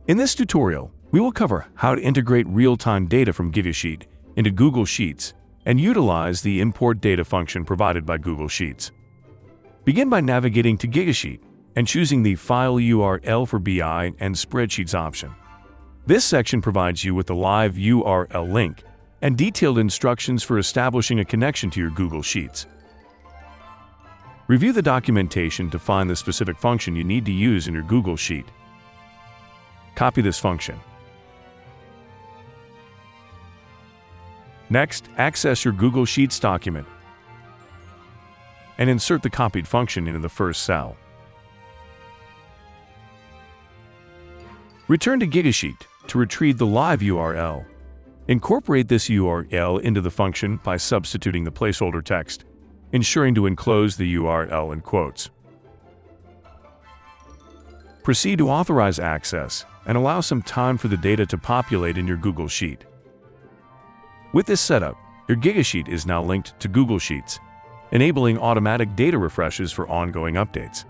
In this tutorial, we will cover how to integrate real-time data from Gigasheet into Google Sheets and utilize the import data function provided by Google Sheets. Begin by navigating to Gigasheet and choosing the File URL for BI and Spreadsheets option. This section provides you with the live URL link and detailed instructions for establishing a connection to your Google Sheets. Review the documentation to find the specific function you need to use in your Google Sheet. Copy this function. Next, access your Google Sheets document and insert the copied function into the first cell. Return to Gigasheet to retrieve the live URL. Incorporate this URL into the function by substituting the placeholder text, ensuring to enclose the URL in quotes. Proceed to authorize access and allow some time for the data to populate in your Google Sheet. With this setup, your Gigasheet is now linked to Google Sheets, enabling automatic data refreshes for ongoing updates.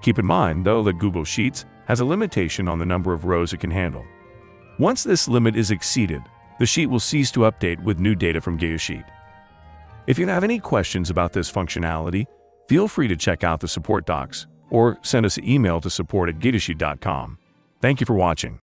Keep in mind, though, that Google Sheets has a limitation on the number of rows it can handle. Once this limit is exceeded, the sheet will cease to update with new data from Gigasheet. If you have any questions about this functionality, feel free to check out the support docs or send us an email to support@gigasheet.com. Thank you for watching.